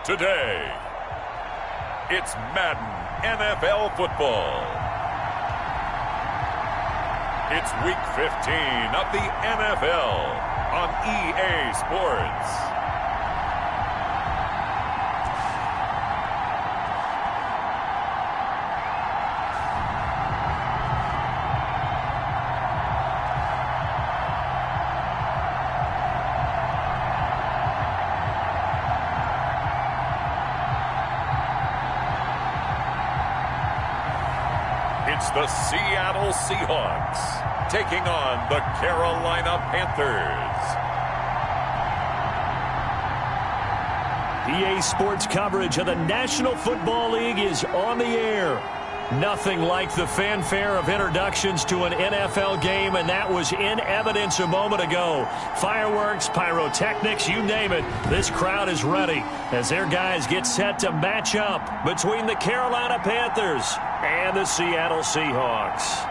today. It's Madden NFL football. It's week 15 of the NFL on EA Sports. It's the Seattle Seahawks taking on the Carolina Panthers. EA Sports coverage of the National Football League is on the air. Nothing like the fanfare of introductions to an NFL game, and that was in evidence a moment ago. Fireworks, pyrotechnics, you name it. This crowd is ready as their guys get set to match up between the Carolina Panthers and the Seattle Seahawks.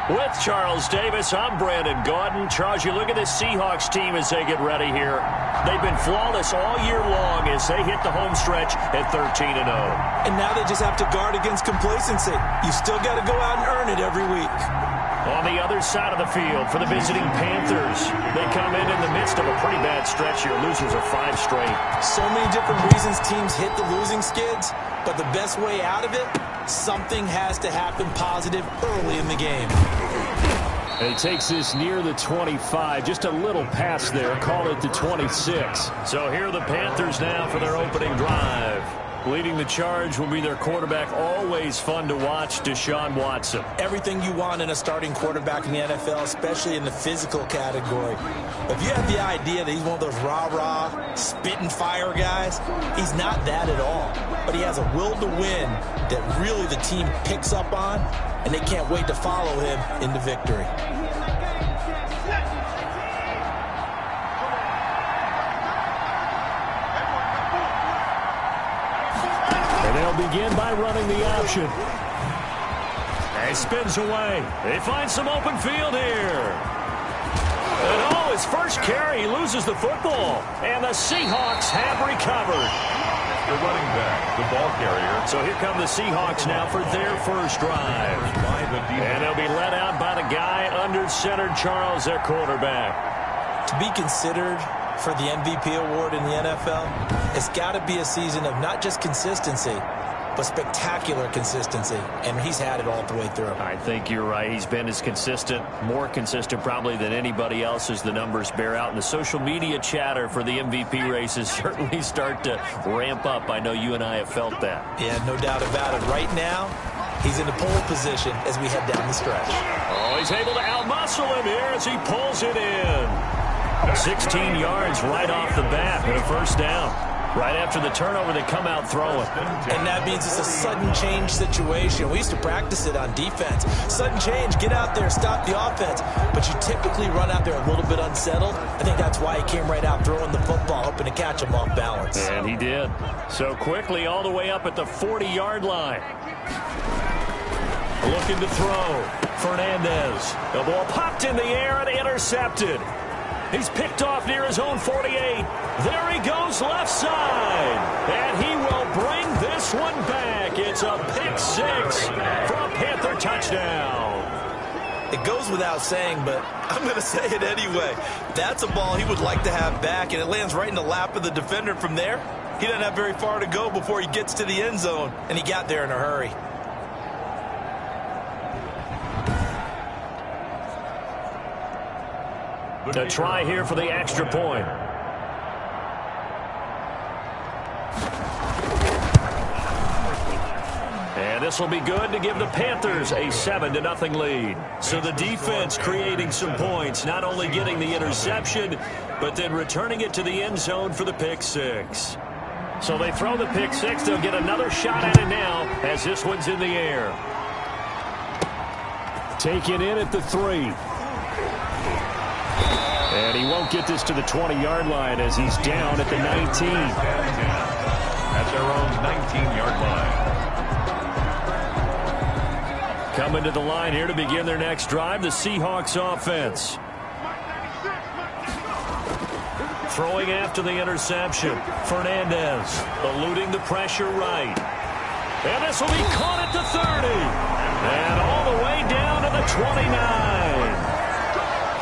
With Charles Davis, I'm Brandon Gaudin. Charles, you look at this Seahawks team as they get ready here. They've been flawless all year long as they hit the home stretch at 13-0. And now they just have to guard against complacency. You still got to go out and earn it every week. On the other side of the field for the visiting Panthers, they come in the midst of a pretty bad stretch here. Losers are 5 straight. So many different reasons teams hit the losing skids, but the best way out of it, something has to happen positive early in the game. And he takes this near the 25. Just a little pass there. Call it the 26. So here are the Panthers now for their opening drive. Leading the charge will be their quarterback. Always fun to watch, Deshaun Watson. Everything you want in a starting quarterback in the NFL, especially in the physical category. If you have the idea that he's one of those rah-rah, spit-and fire guys, he's not that at all. But he has a will to win that really the team picks up on, and they can't wait to follow him into victory. They'll begin by running the option. He spins away. They find some open field here. And his first carry, he loses the football. And the Seahawks have recovered. The running back, the ball carrier. So here come the Seahawks now for their first drive. And they'll be led out by the guy under center, Charles, their quarterback. To be considered for the MVP award in the NFL, it's got to be a season of not just consistency, but spectacular consistency, and he's had it all the way through. I think you're right. He's been as consistent, more consistent probably than anybody else as the numbers bear out. And the social media chatter for the MVP races certainly start to ramp up. I know you and I have felt that. Yeah, no doubt about it. Right now, he's in the pole position as we head down the stretch. Oh, he's able to outmuscle him here as he pulls it in. 16 yards right off the bat and a first down. Right after the turnover, they come out throwing. And that means it's a sudden change situation. We used to practice it on defense. Sudden change, get out there, stop the offense. But you typically run out there a little bit unsettled. I think that's why he came right out throwing the football, hoping to catch him off balance. And he did. So quickly all the way up at the 40-yard line. Looking to throw. Fernandez. The ball popped in the air and intercepted. He's picked off near his own 48. There he goes left side. And he will bring this one back. It's a pick 6 for a Panther touchdown. It goes without saying, but I'm going to say it anyway. That's a ball he would like to have back, and it lands right in the lap of the defender from there. He doesn't have very far to go before he gets to the end zone, and he got there in a hurry. A try here for the extra point. And this will be good to give the Panthers a 7-0 lead. So the defense creating some points, not only getting the interception, but then returning it to the end zone for the pick 6. So they throw the pick 6. They'll get another shot at it now as this one's in the air. Taken in at the 3. And he won't get this to the 20-yard line as he's down at the 19. At their own 19-yard line. Coming to the line here to begin their next drive, the Seahawks offense. Throwing after the interception. Fernandez eluding the pressure right. And this will be caught at the 30. And all the way down to the 29.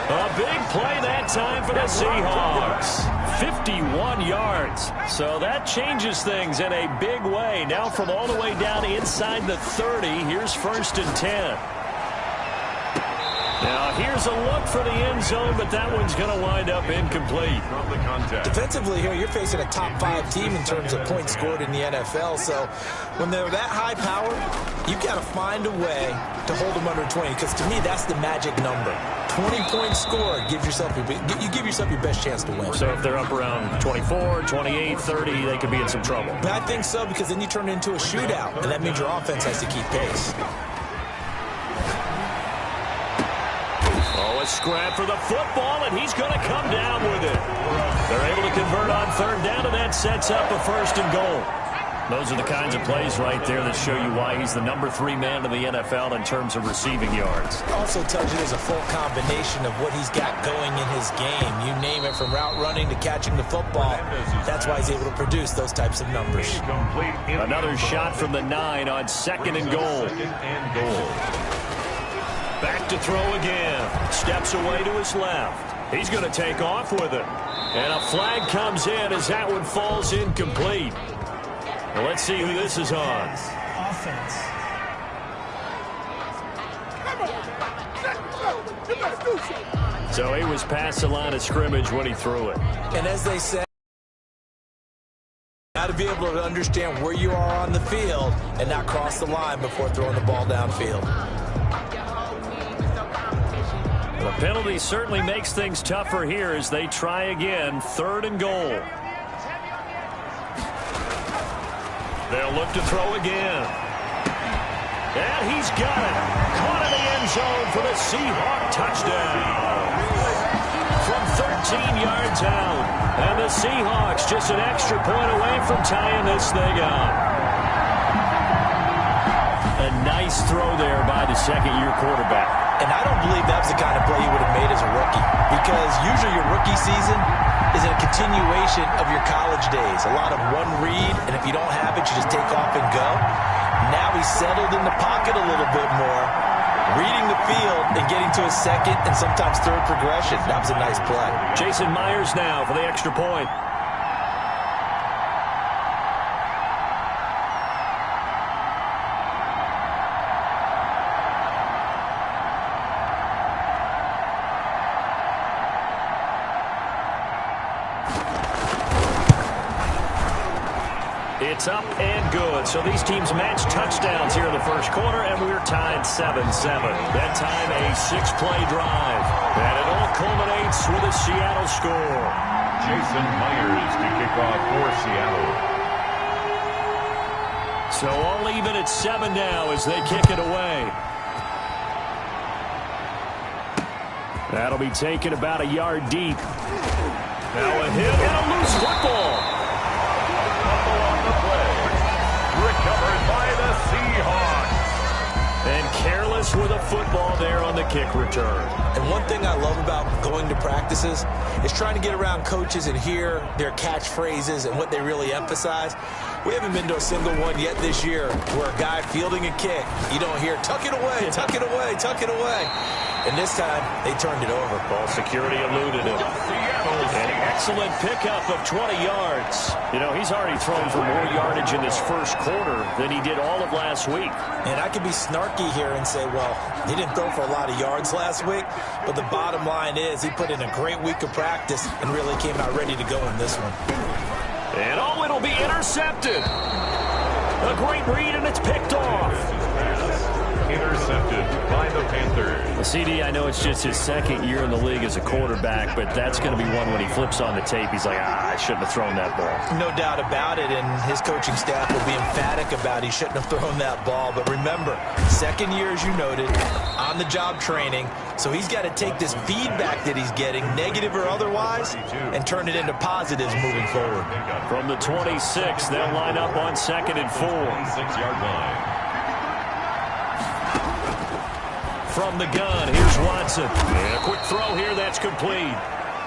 A big play that time for the Seahawks. 51 yards. So that changes things in a big way. Now from all the way down inside the 30, here's 1st and 10. Now here's a look for the end zone, but that one's going to wind up incomplete. Defensively here, you're facing a top 5 team in terms of points scored in the NFL. So when they're that high power, you've got to find a way to hold them under 20, because to me, that's the magic number. 20-point score, you give yourself your best chance to win. So if they're up around 24, 28, 30, they could be in some trouble. I think so, because then you turn it into a shootout, and that means your offense has to keep pace. Oh, a scrap for the football, and he's going to come down with it. They're able to convert on 3rd down, and that sets up a 1st and goal. Those are the kinds of plays right there that show you why he's the number 3 man in the NFL in terms of receiving yards. Also tells you there's a full combination of what he's got going in his game. You name it, from route running to catching the football. That's why he's able to produce those types of numbers. Another shot from the 9 on 2nd and goal. Back to throw again. Steps away to his left. He's going to take off with it. And a flag comes in as that one falls incomplete. Well, let's see who this is on. Offense. So he was past the line of scrimmage when he threw it. And as they say, got to be able to understand where you are on the field and not cross the line before throwing the ball downfield. The penalty certainly makes things tougher here as they try again. 3rd and goal. They'll look to throw again. And he's got it. Caught in the end zone for the Seahawk touchdown. From 13 yards out. And the Seahawks just an extra point away from tying this thing up. A nice throw there by the 2nd-year quarterback. And I don't believe that was the kind of play he would have made as a rookie, because usually your rookie season is a continuation of your college days. A lot of one read, and if you don't have it, you just take off and go. Now he's settled in the pocket a little bit more, reading the field and getting to his 2nd and sometimes 3rd progression. That was a nice play. Jason Myers now for the extra point. It's up and good. So these teams match touchdowns here in the 1st quarter, and we're tied 7-7. That time a 6-play drive. And it all culminates with a Seattle score. Jason Myers to kick off for Seattle. So all even at 7 now as they kick it away. That'll be taken about a yard deep. Now a hit and a loose football. Recovered by the Seahawks. And careless with a football there on the kick return. And one thing I love about going to practices is trying to get around coaches and hear their catchphrases and what they really emphasize. We haven't been to a single one yet this year where a guy fielding a kick, you don't hear, tuck it away, tuck it away, tuck it away. And this time, they turned it over. Ball security eluded him. An excellent pickup of 20 yards. You know, he's already thrown for more yardage in this 1st quarter than he did all of last week. And I could be snarky here and say, well, he didn't throw for a lot of yards last week, but the bottom line is he put in a great week of practice and really came out ready to go in this one. And oh, it'll be intercepted. A great read, and it's picked off. Intercepted by the Panthers. The CD, I know it's just his 2nd year in the league as a quarterback, but that's going to be one when he flips on the tape. He's like, I shouldn't have thrown that ball. No doubt about it, and his coaching staff will be emphatic about he shouldn't have thrown that ball. But remember, 2nd year, as you noted, on-the-job training, so he's got to take this feedback that he's getting, negative or otherwise, and turn it into positives moving forward. From the 26, they'll line up on 2nd and 4. 6-yard line. from the gun. Here's Watson. And a quick throw here that's complete.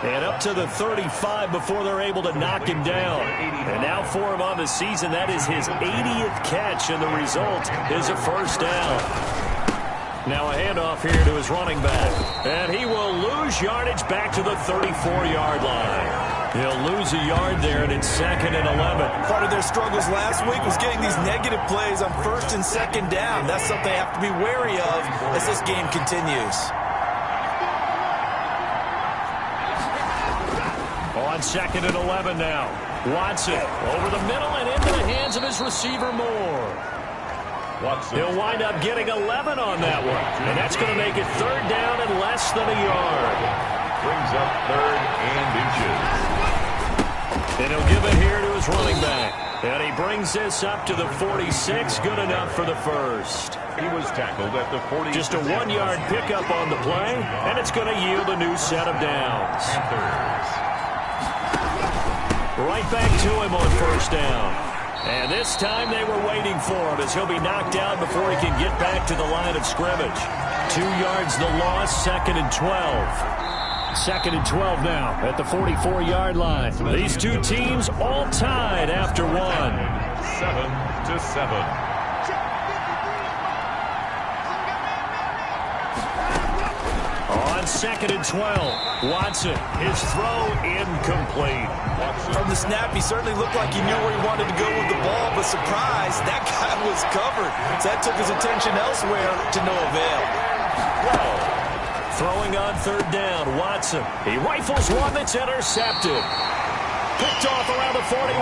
And up to the 35 before they're able to knock him down. And now for him on the season, that is his 80th catch, and the result is a first down. Now a handoff here to his running back. And he will lose yardage back to the 34-yard line. He'll lose a yard there, and it's 2nd and 11. Part of their struggles last week was getting these negative plays on 1st and 2nd down. That's something they have to be wary of as this game continues. On 2nd and 11 now. Watson over the middle and into the hands of his receiver Moore. Watson. He'll wind up getting 11 on that one. And that's going to make it 3rd down and less than a yard. Brings up 3rd and inches. And he'll give it here to his running back. And he brings this up to the 46. Good enough for the first. He was tackled at the 40. Just a 1-yard pickup on the play. And it's going to yield a new set of downs. Panthers. Right back to him on 1st down. And this time they were waiting for him as he'll be knocked down before he can get back to the line of scrimmage. 2 yards the loss, 2nd and 12. 2nd and 12 now at the 44-yard line. These two teams all tied after 1. 7-7. On 2nd and 12, Watson, his throw incomplete. From the snap, he certainly looked like he knew where he wanted to go with the ball, but surprise, that guy was covered. So that took his attention elsewhere to no avail. Throwing on 3rd down, Watson. He rifles one that's intercepted. Picked off around the 41.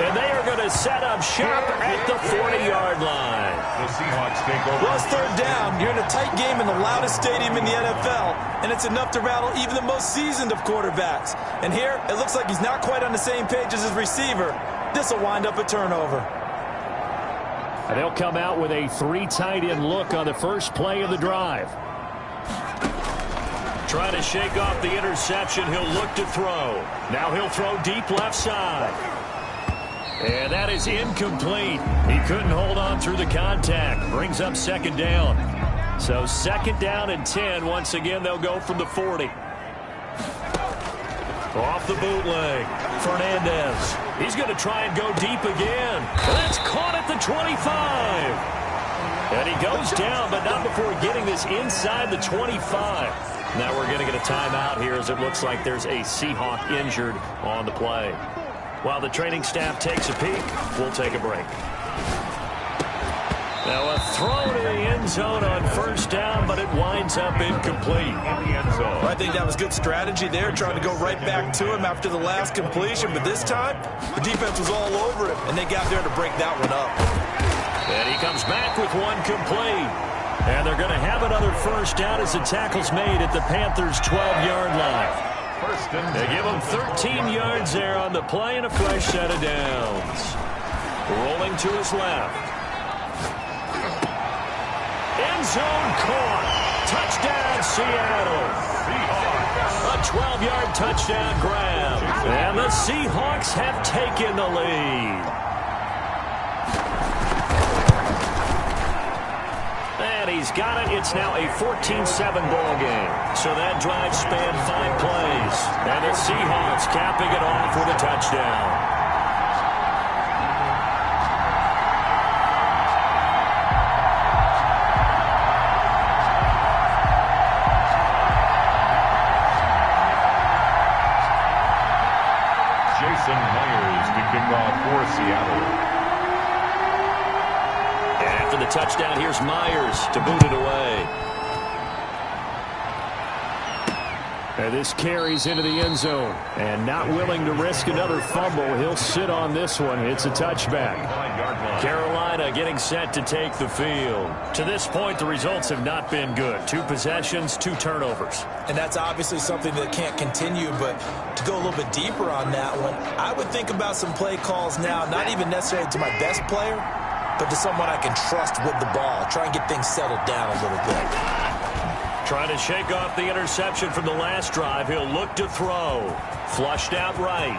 And they are going to set up shop at the 40-yard line. The Seahawks take over. Well, it's 3rd down. You're in a tight game in the loudest stadium in the NFL, and it's enough to rattle even the most seasoned of quarterbacks. And here, it looks like he's not quite on the same page as his receiver. This will wind up a turnover. And they'll come out with a 3 tight end look on the first play of the drive. Trying to shake off the interception. He'll look to throw. Now he'll throw deep left side. And that is incomplete. He couldn't hold on through the contact. Brings up 2nd down. So 2nd down and 10. Once again, they'll go from the 40. Off the bootleg. Fernandez. He's going to try and go deep again. That's caught at the 25. And he goes down, but not before getting this inside the 25. Now we're going to get a timeout here as it looks like there's a Seahawk injured on the play. While the training staff takes a peek, we'll take a break. Now a throw to the end zone on 1st down, but it winds up incomplete. In the end zone. I think that was good strategy there, trying to go right back to him after the last completion. But this time, the defense was all over him, and they got there to break that one up. And he comes back with one complete. And they're going to have another first down as the tackle's made at the Panthers' 12-yard line. They give him 13 yards there on the play and a fresh set of downs. Rolling to his left. End zone caught. Touchdown, Seattle. A 12-yard touchdown grab. And the Seahawks have taken the lead. And he's got it. It's now a 14-7 ball game. So that drive spanned 5 plays. And the Seahawks capping it off with a touchdown. Jason Myers to kick off for Seattle. After the touchdown, here's Myers to boot it away. And this carries into the end zone. And not willing to risk another fumble, he'll sit on this one. It's a touchback. Carolina getting set to take the field. To this point, the results have not been good. 2 possessions, 2 turnovers. And that's obviously something that can't continue, but to go a little bit deeper on that one, I would think about some play calls now, not even necessarily to my best player, but to someone I can trust with the ball. Try and get things settled down a little bit. Trying to shake off the interception from the last drive. He'll look to throw. Flushed out right.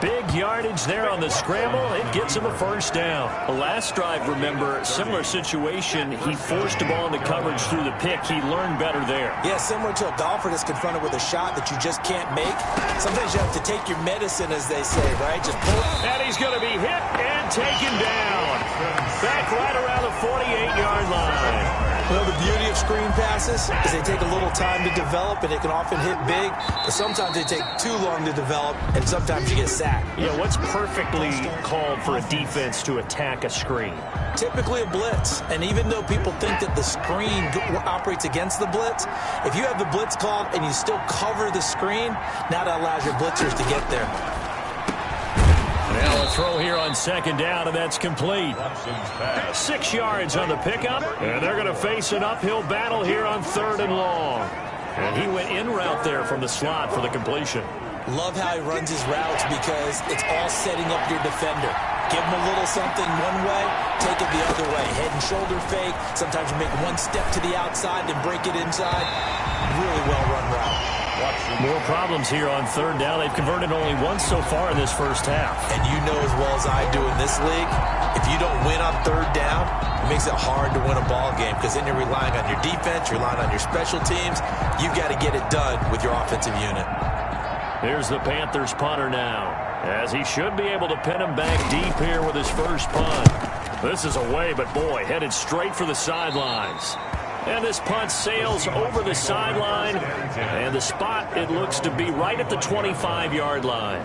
Big yardage there on the scramble. It gets him a first down. The last drive, remember, similar situation. He forced the ball into coverage through the pick. He learned better there. Yeah, similar to a golfer that's confronted with a shot that you just can't make. Sometimes you have to take your medicine, as they say, right? Just pull it. And he's going to be hit and taken down. Back right around the 48-yard line. Well, the beauty of screen passes is they take a little time to develop, and they can often hit big, but sometimes they take too long to develop, and sometimes you get sacked. Yeah, what's perfectly called for a defense to attack a screen? Typically a blitz, and even though people think that the screen operates against the blitz, if you have the blitz called and you still cover the screen, now that allows your blitzers to get there. Now a throw here on second down, and that's complete. 6 yards on the pickup, and they're going to face an uphill battle here on 3rd and long. And he went in route there from the slot for the completion. Love how he runs his routes because it's all setting up your defender. Give him a little something one way, take it the other way. Head and shoulder fake. Sometimes you make one step to the outside, then break it inside. Really well-run route. More problems here on 3rd down. They've converted only once so far in this first half. And you know as well as I do in this league, if you don't win on 3rd down, it makes it hard to win a ball game because then you're relying on your defense, you're relying on your special teams. You've got to get it done with your offensive unit. Here's the Panthers punter now, as he should be able to pin him back deep here with his first punt. This is away, but boy, headed straight for the sidelines. And this punt sails over the sideline, and the spot, it looks to be right at the 25-yard line.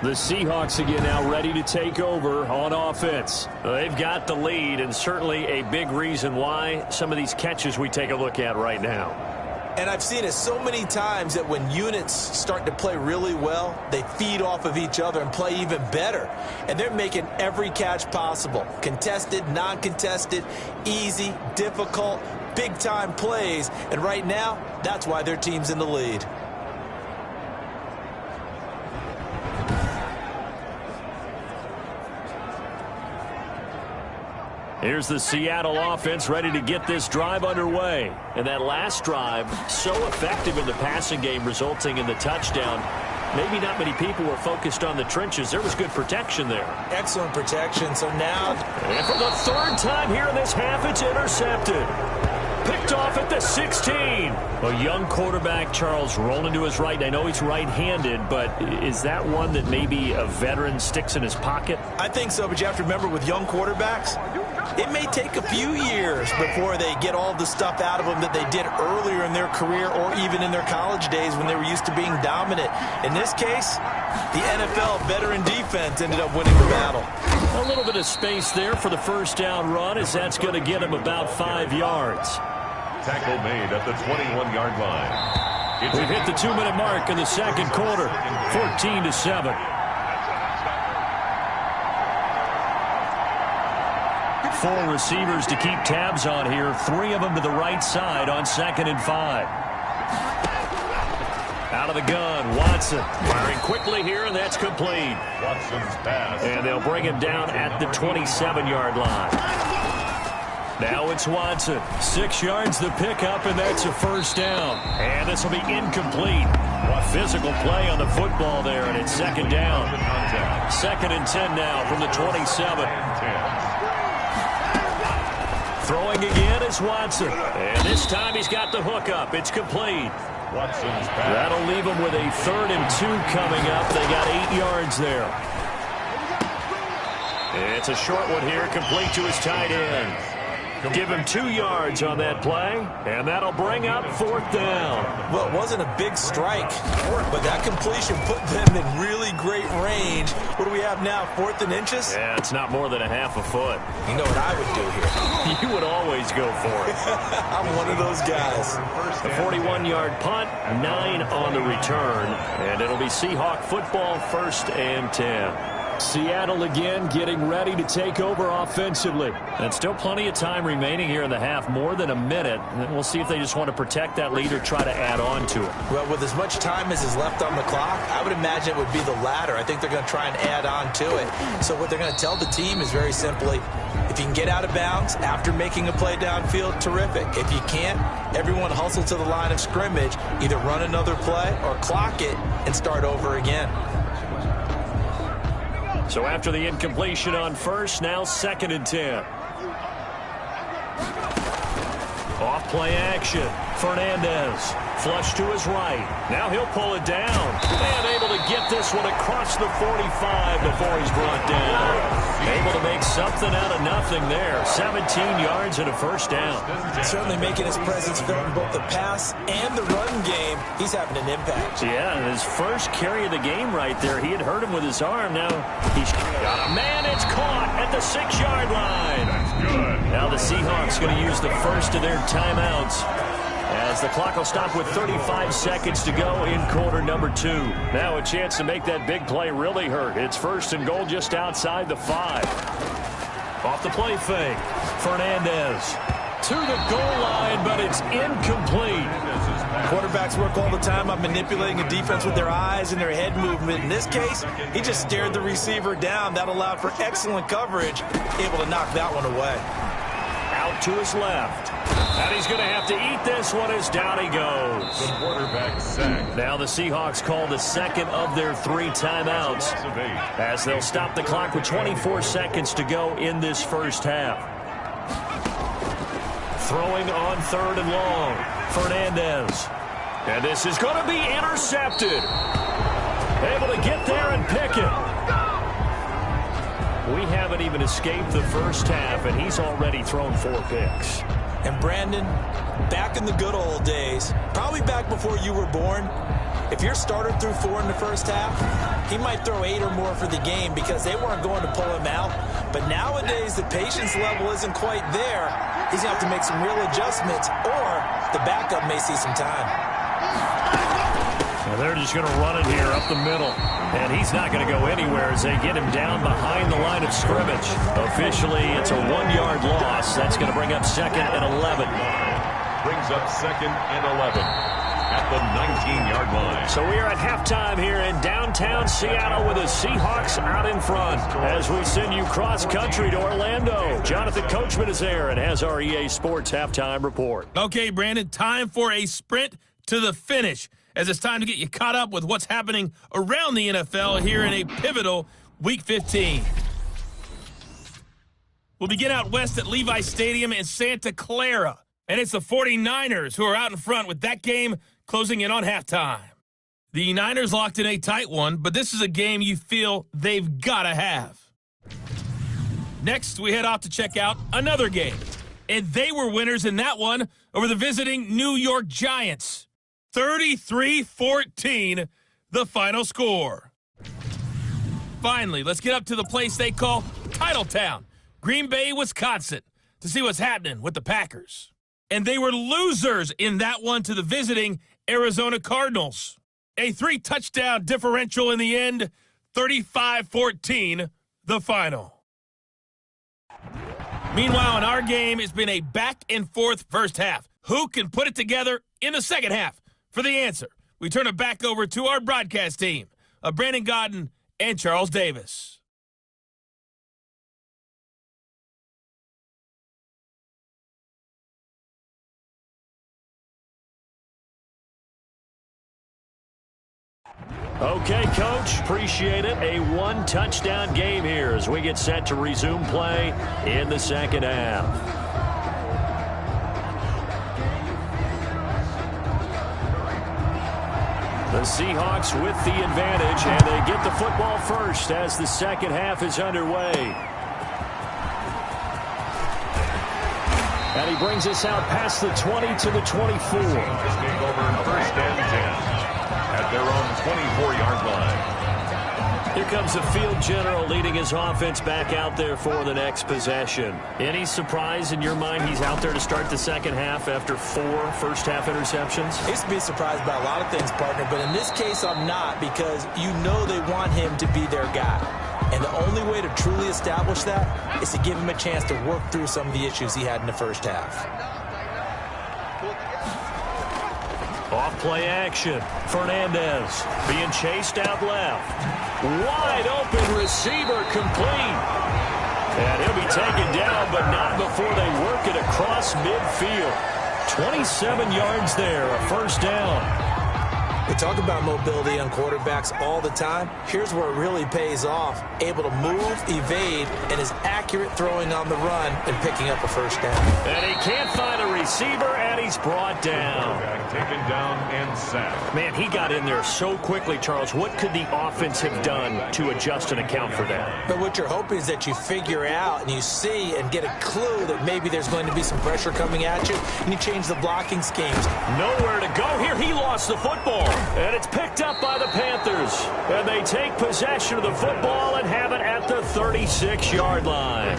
The Seahawks again now ready to take over on offense. They've got the lead, and certainly a big reason why some of these catches we take a look at right now. And I've seen it so many times that when units start to play really well, they feed off of each other and play even better. And they're making every catch possible. Contested, non-contested, easy, difficult, big-time plays. And right now, that's why their team's in the lead. Here's the Seattle offense ready to get this drive underway. And that last drive, so effective in the passing game, resulting in the touchdown. Maybe not many people were focused on the trenches. There was good protection there. Excellent protection. So now... And for the 3rd time here in this half, it's intercepted. Picked off at the 16. A young quarterback, Charles, rolling to his right. I know he's right-handed, but is that one that maybe a veteran sticks in his pocket? I think so, but you have to remember with young quarterbacks, it may take a few years before they get all the stuff out of them that they did earlier in their career or even in their college days when they were used to being dominant. In this case, the NFL veteran defense ended up winning the battle. A little bit of space there for the first down run, as that's going to get him about 5 yards. Tackle made at the 21-yard line. We've hit the 2-minute mark in the second quarter, 14-7. 4 receivers to keep tabs on here. 3 of them to the right side on 2nd and 5. Out of the gun, Watson firing quickly here, and that's complete. Watson's pass. And they'll bring him down at the 27-yard line. Now it's Watson. 6 yards the pickup, and that's a first down. And this will be incomplete. Physical play on the football there, and it's 2nd down. 2nd and 10 now from the 27. Throwing again is Watson. And this time he's got the hook up. It's complete. Watson's pass. That'll leave him with a 3rd and 2 coming up. They got 8 yards there. It's a short one here, complete to his tight end. Give him 2 yards on that play, and that'll bring up 4th down. Well, it wasn't a big strike, but that completion put them in really great range. What do we have now, 4th and inches? Yeah, it's not more than a half a foot. You know what I would do here? You would always go for it. I'm one of those guys. A 41-yard punt, 9 on the return, and it'll be Seahawk football, 1st and 10. Seattle again getting ready to take over offensively. And still plenty of time remaining here in the half, more than a minute. And we'll see if they just want to protect that lead or try to add on to it. Well, with as much time as is left on the clock, I would imagine it would be the latter. I think they're going to try and add on to it. So what they're going to tell the team is very simply, if you can get out of bounds after making a play downfield, terrific. If you can't, everyone hustle to the line of scrimmage, either run another play or clock it and start over again. So after the incompletion on first, now 2nd and 10. Off play action. Fernandez. Flush to his right. Now he'll pull it down. And able to get this one across the 45 before he's brought down. Able to make something out of nothing there. 17 yards and a first down. Certainly making his presence felt in both the pass and the run game. He's having an impact. Yeah, and his first carry of the game right there, he had hurt him with his arm. Now he's got a man. It's caught at the 6-yard line. That's good. Now the Seahawks going to use the first of their timeouts, as the clock will stop with 35 seconds to go in quarter number 2. Now a chance to make that big play really hurt. It's 1st and goal just outside the 5. Off the play fake. Fernandez to the goal line, but it's incomplete. Quarterbacks work all the time on manipulating a defense with their eyes and their head movement. In this case, he just stared the receiver down. That allowed for excellent coverage, able to knock that one away. Out to his left. And he's going to have to eat this one as down he goes. The quarterback sack. Now the Seahawks call the 2nd of their 3 timeouts, as they'll stop the clock with 24 seconds to go in this first half. Throwing on 3rd and long. Fernandez. And this is going to be intercepted. Able to get there and pick it. We haven't even escaped the first half, and he's already thrown 4 picks. And Brandon, back in the good old days, probably back before you were born, if your starter threw 4 in the first half, he might throw 8 or more for the game because they weren't going to pull him out. But nowadays, the patience level isn't quite there. He's going to have to make some real adjustments, or the backup may see some time. Well, they're just going to run it here up the middle. And he's not going to go anywhere as they get him down behind the line of scrimmage. Officially, it's a 1-yard loss. That's going to bring up 2nd and 11. Brings up 2nd and 11 at the 19-yard line. So we are at halftime here in downtown Seattle with the Seahawks out in front as we send you cross-country to Orlando. Jonathan Coachman is there and has our EA Sports halftime report. Okay, Brandon, time for a sprint to the finish, as it's time to get you caught up with what's happening around the NFL here in a pivotal Week 15. We'll begin out west at Levi Stadium in Santa Clara, and it's the 49ers who are out in front with that game closing in on halftime. The Niners locked in a tight one, but this is a game you feel they've got to have. Next, we head off to check out another game, and they were winners in that one over the visiting New York Giants. 33-14, the final score. Finally, let's get up to the place they call Titletown, Green Bay, Wisconsin, to see what's happening with the Packers. And they were losers in that one to the visiting Arizona Cardinals. A 3-touchdown differential in the end, 35-14, the final. Meanwhile, in our game, it's been a back-and-forth first half. Who can put it together in the second half? For the answer, we turn it back over to our broadcast team of Brandon Godden and Charles Davis. Okay, Coach, appreciate it. A 1-touchdown game here as we get set to resume play in the second half. The Seahawks with the advantage, and they get the football first as the second half is underway. And he brings us out past the 20 to the 24. This game over in 1st and 10 at their own 24-yard line. Here comes the field general leading his offense back out there for the next possession. Any surprise in your mind he's out there to start the second half after 4 first-half interceptions? I used to be surprised by a lot of things, partner, but in this case I'm not, because you know they want him to be their guy. And the only way to truly establish that is to give him a chance to work through some of the issues he had in the first half. Off play action. Fernandez being chased out left. Wide open receiver complete. And he'll be taken down, but not before they work it across midfield. 27 yards there, a first down. We talk about mobility on quarterbacks all the time. Here's where it really pays off. Able to move, evade, and is accurate throwing on the run and picking up a first down. And he can't find a receiver, and he's brought down. Taken down and sacked. Man, he got in there so quickly, Charles. What could the offense have done to adjust and account for that? But what you're hoping is that you figure out and you see and get a clue that maybe there's going to be some pressure coming at you, and you change the blocking schemes. Nowhere to go here. He lost the football. And it's picked up by the Panthers. And they take possession of the football and have it at the 36-yard line.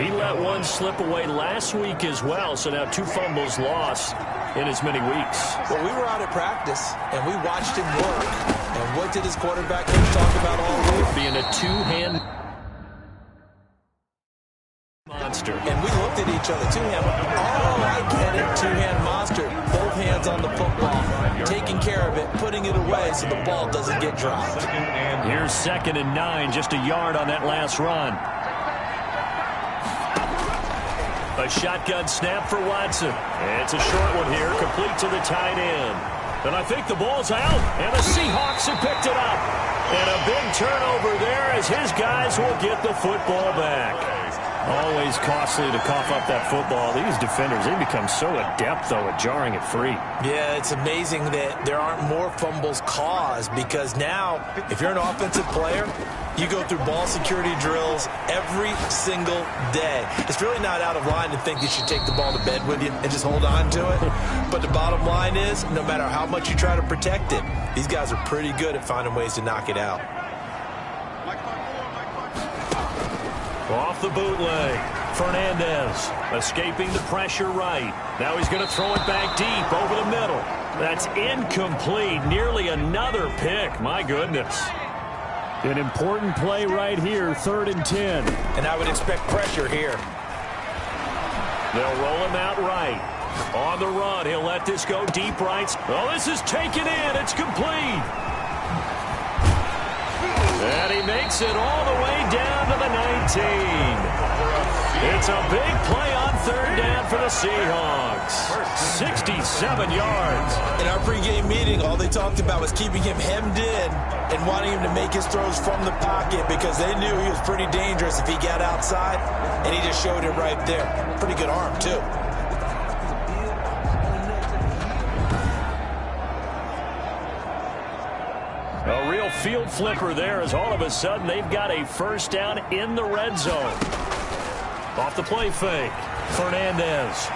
He let one slip away last week as well, so now 2 fumbles lost in as many weeks. Well, we were out at practice, and we watched him work. And what did his quarterback coach talk about all week? Being a two-hand monster. And we looked at each other. Two-hand. Oh, I get it. Two-hand monster. Both hands on the football. Taking care of it. Putting it away so the ball doesn't get dropped. Here's 2nd and 9. Just a yard on that last run. A shotgun snap for Watson. It's a short one here. Complete to the tight end. And I think the ball's out. And the Seahawks have picked it up. And a big turnover there as his guys will get the football back. Always costly to cough up that football. These defenders, they become so adept, though, at jarring it free. Yeah, it's amazing that there aren't more fumbles caused because now, if you're an offensive player, you go through ball security drills every single day. It's really not out of line to think you should take the ball to bed with you and just hold on to it. But the bottom line is, no matter how much you try to protect it, these guys are pretty good at finding ways to knock it out. Off the bootleg, Fernandez escaping the pressure right. Now he's going to throw it back deep over the middle. That's incomplete. Nearly another pick. My goodness. An important play right here, 3rd and 10. And I would expect pressure here. They'll roll him out right. On the run, he'll let this go deep right. Oh, this is taken in. It's complete. And he makes it all the way down to the 19. It's a big play on 3rd down for the Seahawks. 67 yards. In our pregame meeting, all they talked about was keeping him hemmed in and wanting him to make his throws from the pocket because they knew he was pretty dangerous if he got outside, and he just showed it right there. Pretty good arm, too. A real field flipper there as all of a sudden they've got a first down in the red zone. Off the play fake, Fernandez.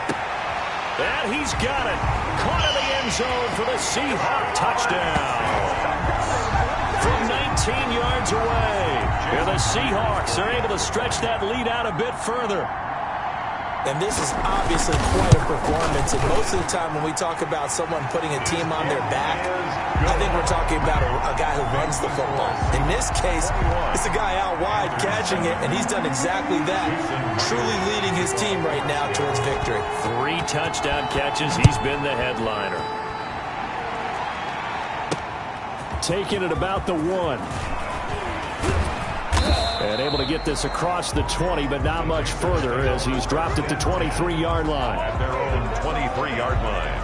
And he's got it. Caught in the end zone for the Seahawks touchdown. From 19 yards away. And the Seahawks are able to stretch that lead out a bit further. And this is obviously quite a performance. And most of the time when we talk about someone putting a team on their back, I think we're talking about a guy who runs the football. In this case, it's a guy out wide catching it, and he's done exactly that, truly leading his team right now towards victory. 3 touchdown catches. He's been the headliner. Taking it about the 1. And able to get this across the 20, but not much further as he's dropped at the 23-yard line. At their own 23-yard line.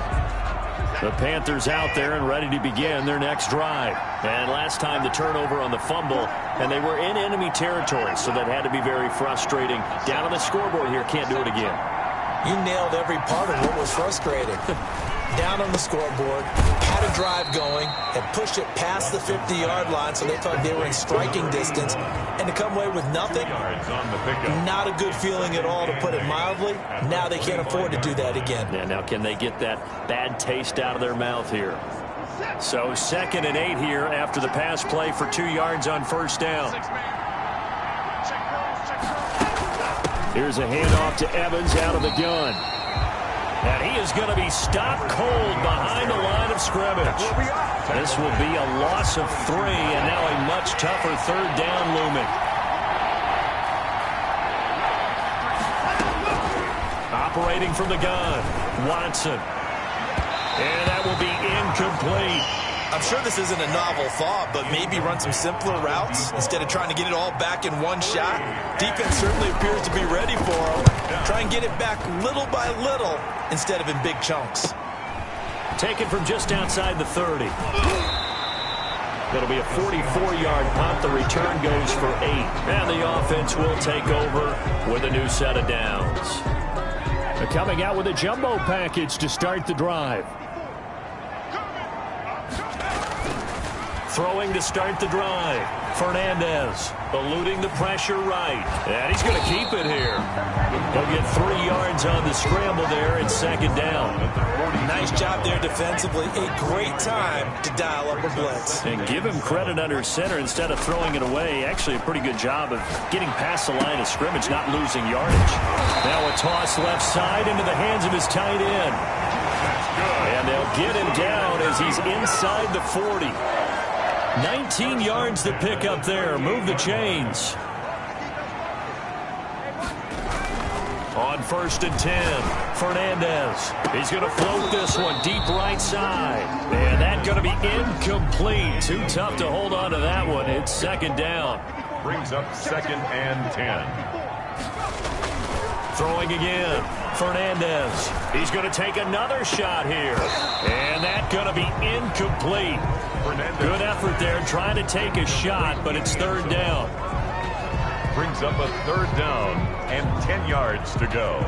The Panthers out there and ready to begin their next drive. And last time the turnover on the fumble, and they were in enemy territory, so that had to be very frustrating. Down on the scoreboard here, can't do it again. You nailed every part of what was frustrating. Down on the scoreboard, had a drive going, had pushed it past the 50-yard line, so they thought they were in striking distance, and to come away with nothing, not a good feeling at all, to put it mildly. Now they can't afford to do that again. Yeah, now can they get that bad taste out of their mouth here? So 2nd and 8 here after the pass play for 2 yards on first down. Here's a handoff to Evans out of the gun. And he is going to be stopped cold behind the line of scrimmage. This will be a loss of 3, and now a much tougher 3rd down looming. Operating from the gun, Watson. And that will be incomplete. I'm sure this isn't a novel thought, but maybe run some simpler routes instead of trying to get it all back in one shot. Defense certainly appears to be ready for him. Try and get it back little by little instead of in big chunks. taken from just outside the 30. It'll be a 44-yard punt. The return goes for 8. And the offense will take over with a new set of downs. They're coming out with a jumbo package to start the drive. Throwing to start the drive. Fernandez eluding the pressure right. And he's going to keep it here. He'll get 3 yards on the scramble there. It's second down. Nice job there defensively. A great time to dial up a blitz. And give him credit under center instead of throwing it away. Actually a pretty good job of getting past the line of scrimmage, not losing yardage. Now a toss left side into the hands of his tight end. And they'll get him down as he's inside the 40. 19 yards to pick up there. Move the chains. On 1st and 10, Fernandez. He's going to float this one deep right side. And that's going to be incomplete. Too tough to hold on to that one. It's second down. Brings up 2nd and 10. Throwing again. Fernandez. He's going to take another shot here. And that's going to be incomplete. Good effort there trying to take a shot, but it's 3rd down. Brings up a 3rd down and 10 yards to go.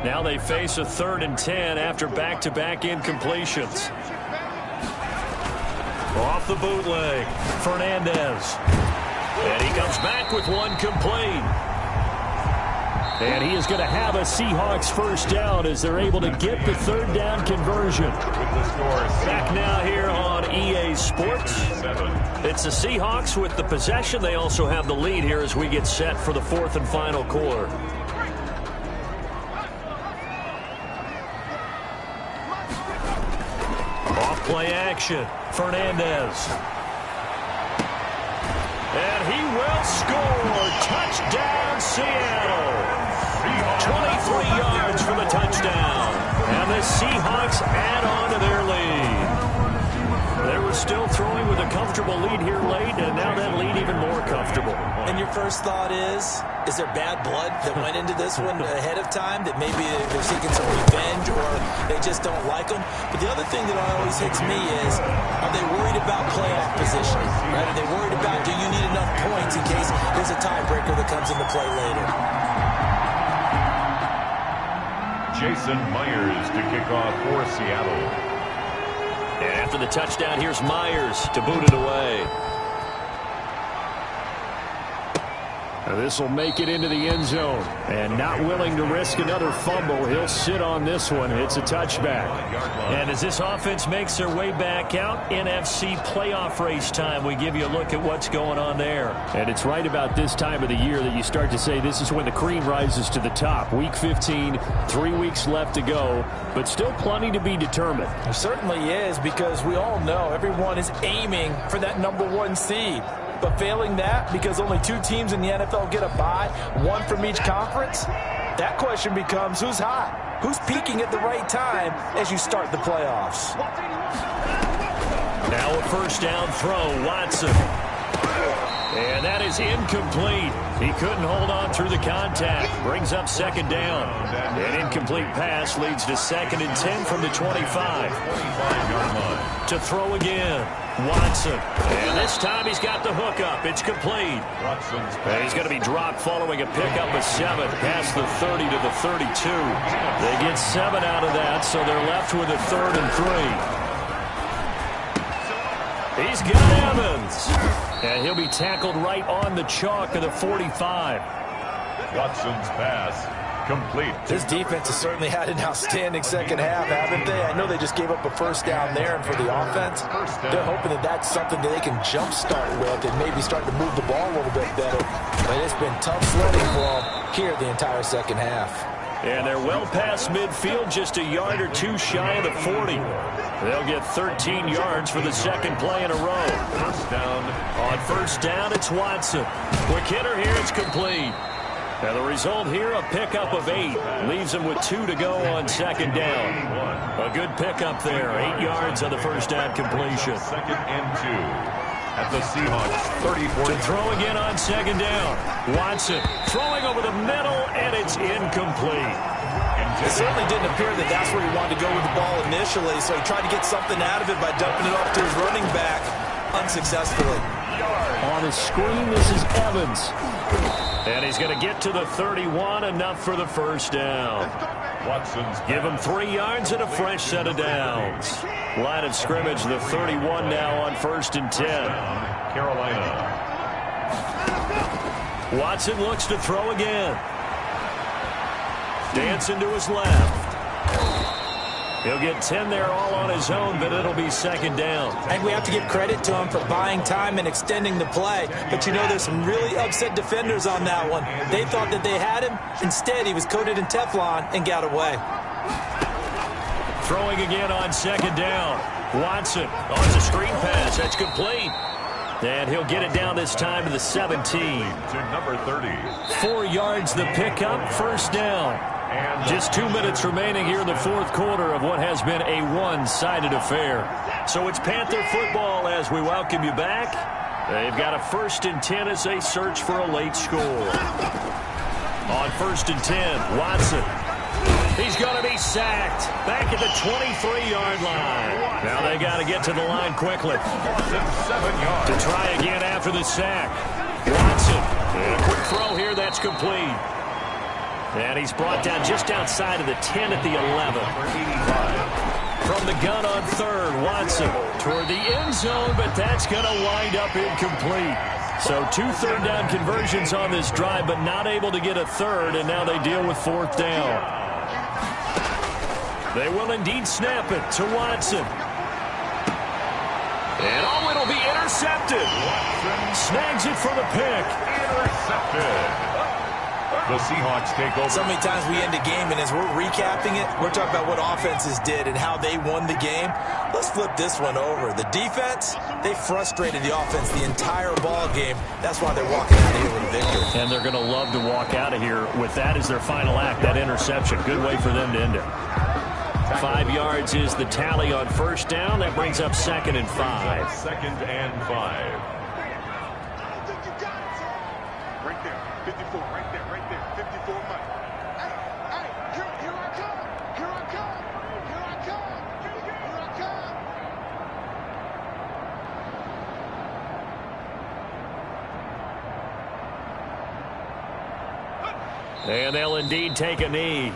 Now they face a 3rd and 10 after back-to-back incompletions. Off the bootleg, Fernandez. And he comes back with one complete. And he is going to have a Seahawks first down as they're able to get the 3rd down conversion. Back now here on EA Sports. It's the Seahawks with the possession. They also have the lead here as we get set for the 4th and final quarter. Play action. Fernandez. And he will score. Touchdown, Seattle. 23 yards for the touchdown. And the Seahawks add on to their lead. They were still throwing with a comfortable lead here late, and now that lead even more comfortable. And your first thought is there bad blood that went into this one ahead of time, that maybe they're seeking some revenge or they just don't like them? But the other thing that always hits me is, are they worried about playoff positioning? Right? Are they worried about, do you need enough points in case there's a tiebreaker that comes into play later? Jason Myers to kick off for Seattle. And after the touchdown, here's Myers to boot it away. This will make it into the end zone. And not willing to risk another fumble, he'll sit on this one. It's a touchback. And as this offense makes their way back out, NFC playoff race time, we give you a look at what's going on there. And it's right about this time of the year that you start to say this is when the cream rises to the top. Week 15, 3 weeks left to go, but still plenty to be determined. There certainly is, because we all know everyone is aiming for that #1 seed. But failing that, because only 2 teams in the NFL get a bye, 1 from each conference, that question becomes who's hot? Who's peaking at the right time as you start the playoffs? Now a first down throw, Watson. And that is incomplete. He couldn't hold on through the contact. Brings up second down. An incomplete pass leads to 2nd and 10 from the 25. 25-yard line. To throw again, Watson. And this time he's got the hook up. It's complete. And he's going to be dropped following a pickup of 7 past the 30 to the 32. They get 7 out of that, so they're left with a 3rd and 3. He's got Evans. And he'll be tackled right on the chalk of the 45. Watson's pass complete. This defense has certainly had an outstanding second half, haven't they? I know they just gave up a first down there, and for the offense, they're hoping that that's something that they can jumpstart with and maybe start to move the ball a little bit better. But it's been tough sledding for them here the entire second half. And they're well past midfield, just a yard or 2 shy of the 40. They'll get 13 yards for the second play in a row. First down. On first down, it's Watson. Quick hitter here, it's complete. And the result here, a pickup of 8. Leaves him with 2 to go on second down. A good pickup there. 8 yards on the first down completion. Second and 2 at the Seahawks 34. To throw again on second down. Watson throwing over the middle, and it's incomplete. It certainly didn't appear that that's where he wanted to go with the ball initially, so he tried to get something out of it by dumping it off to his running back unsuccessfully. On a screen, this is Evans. And he's going to get to the 31, enough for the first down. Watson's Give him 3 yards and a fresh set of downs. Line of scrimmage, the 31 now on 1st and 10. Carolina. Watson looks to throw again. Dancing to his left. He'll get 10 there all on his own, but it'll be second down. I think we have to give credit to him for buying time and extending the play. But, you know, there's some really upset defenders on that one. They thought that they had him. Instead, he was coated in Teflon and got away. Throwing again on second down. Watson on the screen pass. That's complete. And he'll get it down this time to the 17. To number 30. 4 yards the pickup, first down. Just 2 minutes remaining here in the fourth quarter of what has been a one-sided affair. So it's Panther football as we welcome you back. They've got a 1st and 10 as they search for a late score. On 1st and 10, Watson. He's going to be sacked. Back at the 23-yard line. Now they got to get to the line quickly. 7 yards. To try again after the sack. Watson. And a quick throw here, that's complete. And he's brought down just outside of the 10 at the 11. From the gun on 3rd, Watson toward the end zone, but that's going to wind up incomplete. So 2 third-down conversions on this drive, but not able to get a third, and now they deal with 4th down. They will indeed snap it to Watson. And it'll be intercepted. Snags it for the pick. Intercepted. The Seahawks take over. So many times we end a game, and as we're recapping it, we're talking about what offenses did and how they won the game. Let's flip this one over. The defense, they frustrated the offense the entire ball game. That's why they're walking out of here with a victory. And they're going to love to walk out of here with that as their final act, that interception. Good way for them to end it. 5 yards is the tally on 1st down. That brings up 2nd and 5. 2nd and 5. Right there, 54, right there, 54 Mike. Hey, here I come, here I come, here I come, here I come. And they'll indeed take a knee.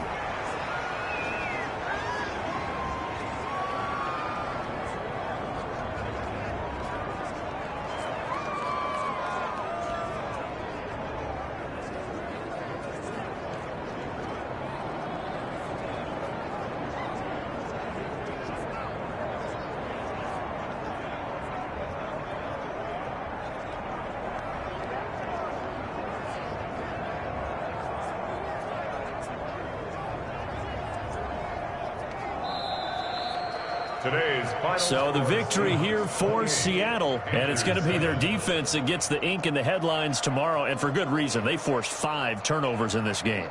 So the victory here for Seattle, and it's going to be their defense that gets the ink in the headlines tomorrow, and for good reason. They forced 5 turnovers in this game.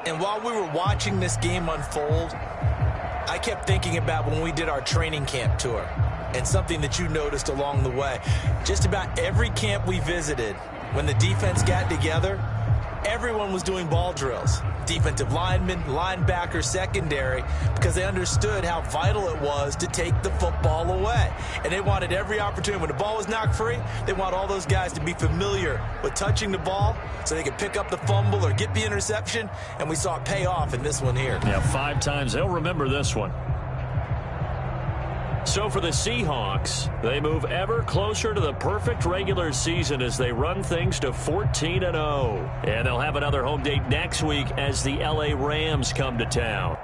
And while we were watching this game unfold, I kept thinking about when we did our training camp tour and something that you noticed along the way. Just about every camp we visited, when the defense got together, everyone was doing ball drills. Defensive linemen, linebackers, secondary, because they understood how vital it was to take the football away. And they wanted every opportunity. When the ball was knocked free, they want all those guys to be familiar with touching the ball so they could pick up the fumble or get the interception. And we saw it pay off in this one here. Yeah, 5 times. They'll remember this one. So for the Seahawks, they move ever closer to the perfect regular season as they run things to 14-0. And they'll have another home date next week as the LA Rams come to town.